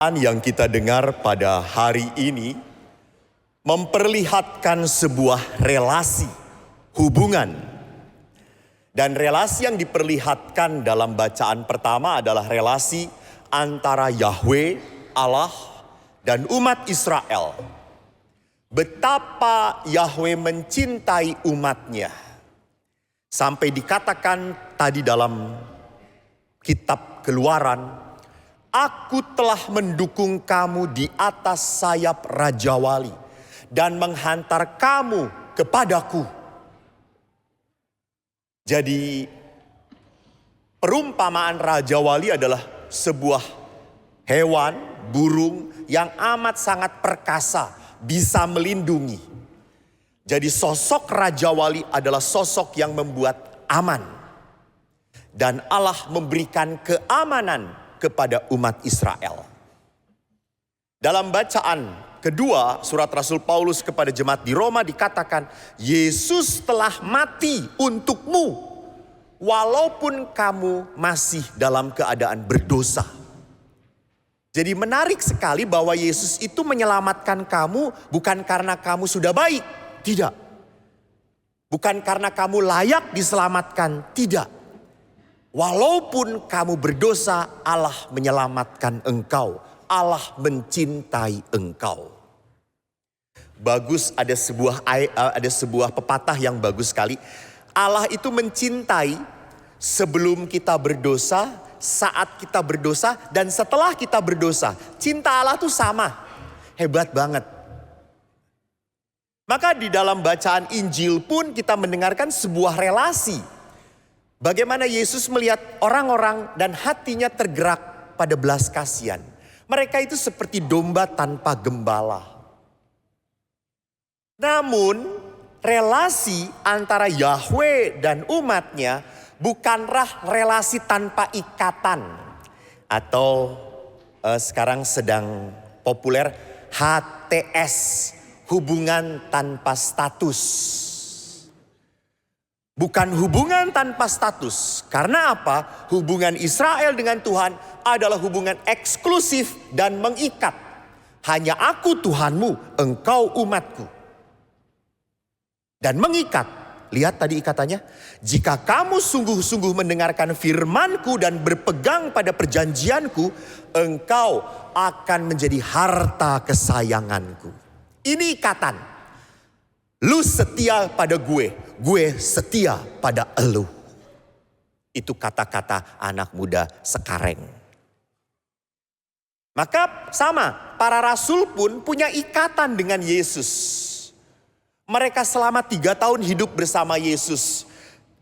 Yang kita dengar pada hari ini memperlihatkan sebuah relasi, hubungan. Dan relasi yang diperlihatkan dalam bacaan pertama adalah relasi antara Yahweh, Allah, dan umat Israel. Betapa Yahweh mencintai umatnya. Sampai dikatakan tadi dalam kitab Keluaran, Aku telah mendukung kamu di atas sayap Raja Wali dan menghantar kamu kepadaku. Jadi perumpamaan Raja Wali adalah sebuah hewan, burung yang amat sangat perkasa, bisa melindungi. Jadi sosok Raja Wali adalah sosok yang membuat aman. Dan Allah memberikan keamanan kepada umat Israel. Dalam bacaan kedua surat Rasul Paulus kepada jemaat di Roma dikatakan, Yesus telah mati untukmu walaupun kamu masih dalam keadaan berdosa. Jadi menarik sekali bahwa Yesus itu menyelamatkan kamu bukan karena kamu sudah baik, tidak. Bukan karena kamu layak diselamatkan, tidak. Walaupun kamu berdosa, Allah menyelamatkan engkau. Allah mencintai engkau. Bagus, ada sebuah pepatah yang bagus sekali. Allah itu mencintai sebelum kita berdosa, saat kita berdosa, dan setelah kita berdosa. Cinta Allah itu sama. Hebat banget. Maka di dalam bacaan Injil pun kita mendengarkan sebuah relasi. Bagaimana Yesus melihat orang-orang dan hatinya tergerak pada belas kasihan. Mereka itu seperti domba tanpa gembala. Namun relasi antara Yahweh dan umatnya bukanlah relasi tanpa ikatan. Atau sekarang sedang populer HTS, hubungan tanpa status. Bukan hubungan tanpa status. Karena apa? Hubungan Israel dengan Tuhan adalah hubungan eksklusif dan mengikat. Hanya aku Tuhanmu, engkau umatku. Dan mengikat. Lihat tadi ikatannya. Jika kamu sungguh-sungguh mendengarkan firmanku dan berpegang pada perjanjianku, engkau akan menjadi harta kesayanganku. Ini ikatan. Lu setia pada gue setia pada elu. Itu kata-kata anak muda sekarang. Maka sama, para rasul pun punya ikatan dengan Yesus. Mereka selama 3 tahun hidup bersama Yesus.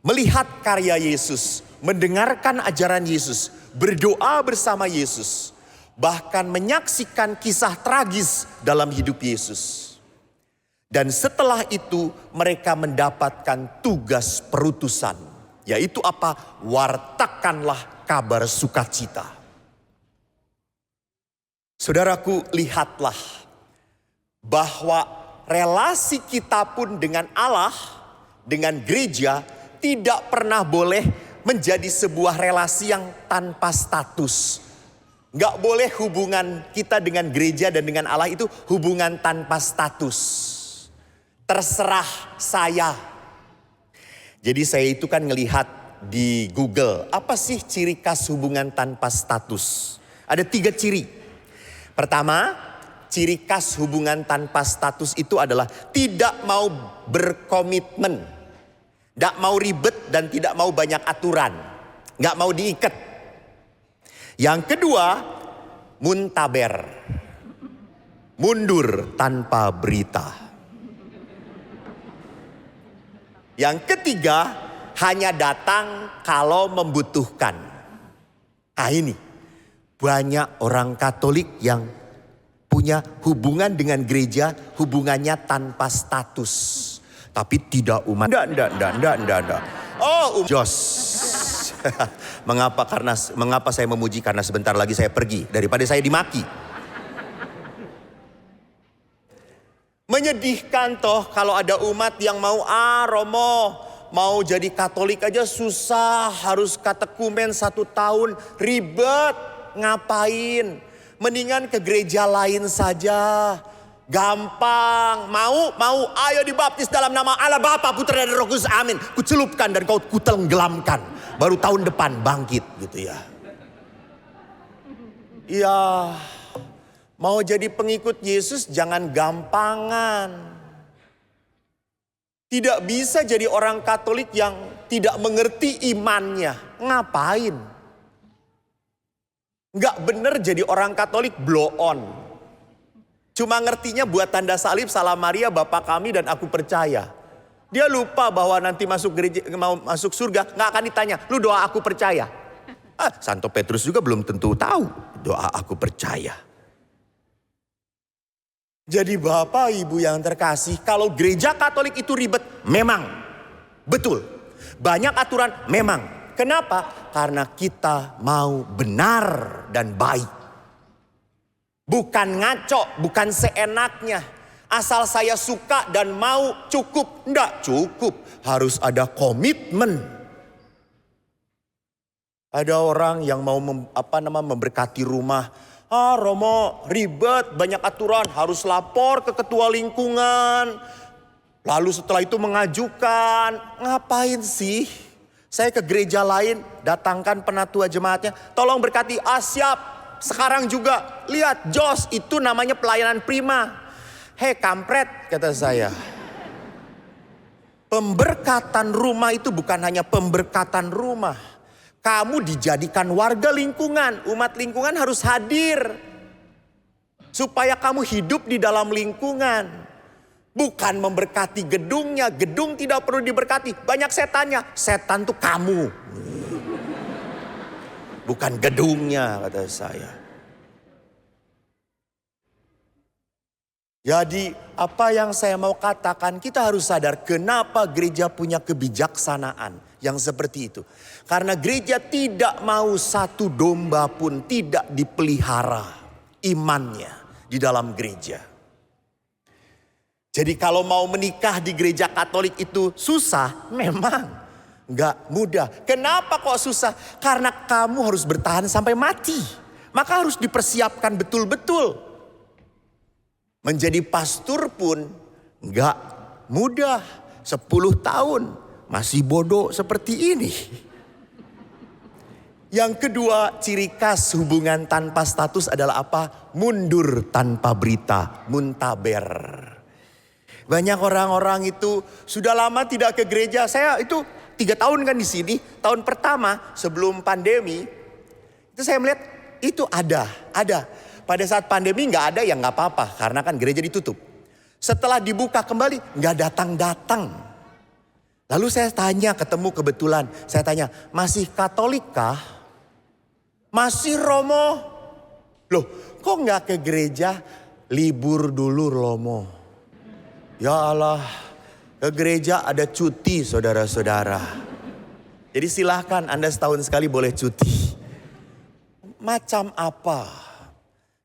Melihat karya Yesus, mendengarkan ajaran Yesus, berdoa bersama Yesus. Bahkan menyaksikan kisah tragis dalam hidup Yesus. Dan setelah itu mereka mendapatkan tugas perutusan. Yaitu apa? Wartakanlah kabar sukacita. Saudaraku, lihatlah bahwa relasi kita pun dengan Allah, dengan gereja, tidak pernah boleh menjadi sebuah relasi yang tanpa status. Gak boleh hubungan kita dengan gereja dan dengan Allah itu hubungan tanpa status. Terserah saya. Jadi saya itu kan ngelihat di Google, apa sih ciri khas hubungan tanpa status? Ada 3 ciri. Pertama, ciri khas hubungan tanpa status itu adalah tidak mau berkomitmen. Tidak mau ribet dan tidak mau banyak aturan. Gak mau diikat. Yang kedua, muntaber. Mundur tanpa berita. Yang ketiga, hanya datang kalau membutuhkan. Nah ini, banyak orang Katolik yang punya hubungan dengan gereja, hubungannya tanpa status. Tapi tidak umat. Enggak. Oh, Jos. Mengapa saya memuji? Karena sebentar lagi saya pergi, daripada saya dimaki. Menyedihkan toh kalau ada umat yang mau Romo, mau jadi Katolik aja susah, harus katekumen 1 tahun, ribet, ngapain? Mendingan ke gereja lain saja. Gampang, mau, ayo dibaptis dalam nama Allah Bapa, Putra dan Roh Kudus, amin. Kucelupkan dan kau kutenggelamkan. Baru tahun depan bangkit gitu ya. Ya, mau jadi pengikut Yesus jangan gampangan. Tidak bisa jadi orang Katolik yang tidak mengerti imannya. Ngapain? Nggak bener jadi orang Katolik blow on. Cuma ngertinya buat tanda salib, salam Maria, Bapa kami dan aku percaya. Dia lupa bahwa nanti masuk gereja, mau masuk surga, nggak akan ditanya, lu doa aku percaya. Santo Petrus juga belum tentu tahu doa aku percaya. Jadi Bapak Ibu yang terkasih, kalau gereja Katolik itu ribet, memang. Betul. Banyak aturan, memang. Kenapa? Karena kita mau benar dan baik. Bukan ngaco, bukan seenaknya. Asal saya suka dan mau cukup. Enggak cukup, harus ada komitmen. Ada orang yang mau memberkati rumah. Romo ribet, banyak aturan, harus lapor ke ketua lingkungan. Lalu setelah itu mengajukan, ngapain sih? Saya ke gereja lain, datangkan penatua jemaatnya, tolong berkati, siap. Sekarang juga, lihat Jos, itu namanya pelayanan prima. Hei kampret, kata saya. Pemberkatan rumah itu bukan hanya pemberkatan rumah. Kamu dijadikan warga lingkungan, umat lingkungan harus hadir. Supaya kamu hidup di dalam lingkungan. Bukan memberkati gedungnya, gedung tidak perlu diberkati. Banyak setannya, setan tuh kamu. Bukan gedungnya, kata saya. Jadi apa yang saya mau katakan, kita harus sadar kenapa gereja punya kebijaksanaan yang seperti itu. Karena gereja tidak mau satu domba pun tidak dipelihara imannya di dalam gereja. Jadi kalau mau menikah di gereja Katolik itu susah, memang. Enggak mudah. Kenapa kok susah? Karena kamu harus bertahan sampai mati. Maka harus dipersiapkan betul-betul. Menjadi pastor pun enggak mudah. 10 tahun masih bodoh seperti ini. Yang kedua, ciri khas hubungan tanpa status adalah apa? Mundur tanpa berita, muntaber. Banyak orang-orang itu sudah lama tidak ke gereja. Saya itu 3 tahun kan di sini. Tahun pertama sebelum pandemi, itu saya melihat itu ada. Pada saat pandemi nggak ada ya nggak apa-apa, karena kan gereja ditutup. Setelah dibuka kembali nggak datang-datang. Lalu saya tanya, ketemu kebetulan, saya tanya, masih Katolik kah? Masih Romo? Loh, kok nggak ke gereja? Libur dulu Romo. Ya Allah. Ke gereja ada cuti saudara-saudara. Jadi silahkan Anda setahun sekali boleh cuti. Macam apa?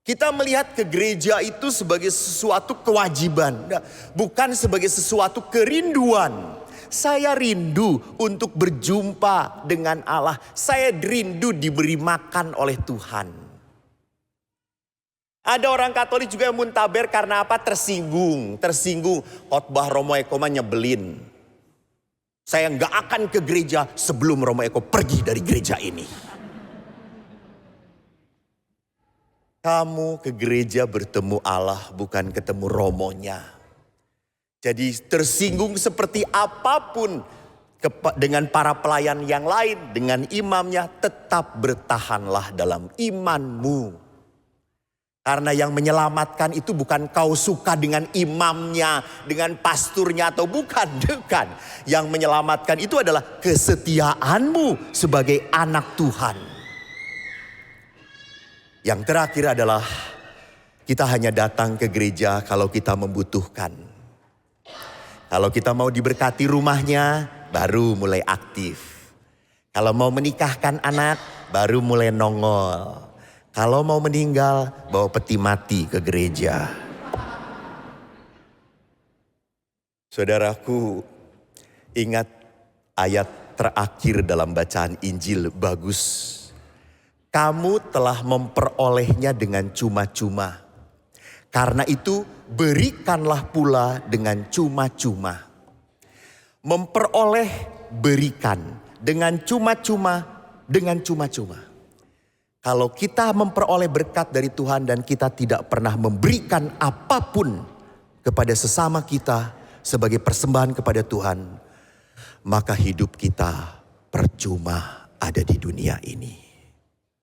Kita melihat ke gereja itu sebagai sesuatu kewajiban. Bukan sebagai sesuatu kerinduan. Saya rindu untuk berjumpa dengan Allah. Saya rindu diberi makan oleh Tuhan. Ada orang Katolik juga yang muntaber karena apa? Tersinggung. Khotbah Romo Eko mah nyebelin. Saya nggak akan ke gereja sebelum Romo Eko pergi dari gereja ini. Kamu ke gereja bertemu Allah, bukan ketemu Romonya. Jadi tersinggung seperti apapun dengan para pelayan yang lain, dengan imamnya, tetap bertahanlah dalam imanmu. Karena yang menyelamatkan itu bukan kau suka dengan imamnya, dengan pasturnya atau bukan. Yang menyelamatkan itu adalah kesetiaanmu sebagai anak Tuhan. Yang terakhir adalah kita hanya datang ke gereja kalau kita membutuhkan. Kalau kita mau diberkati rumahnya, baru mulai aktif. Kalau mau menikahkan anak, baru mulai nongol. Kalau mau meninggal, bawa peti mati ke gereja. Saudaraku, ingat ayat terakhir dalam bacaan Injil bagus. Kamu telah memperolehnya dengan cuma-cuma. Karena itu berikanlah pula dengan cuma-cuma. Memperoleh, berikan. Dengan cuma-cuma, dengan cuma-cuma. Kalau kita memperoleh berkat dari Tuhan dan kita tidak pernah memberikan apapun kepada sesama kita sebagai persembahan kepada Tuhan, maka hidup kita percuma ada di dunia ini.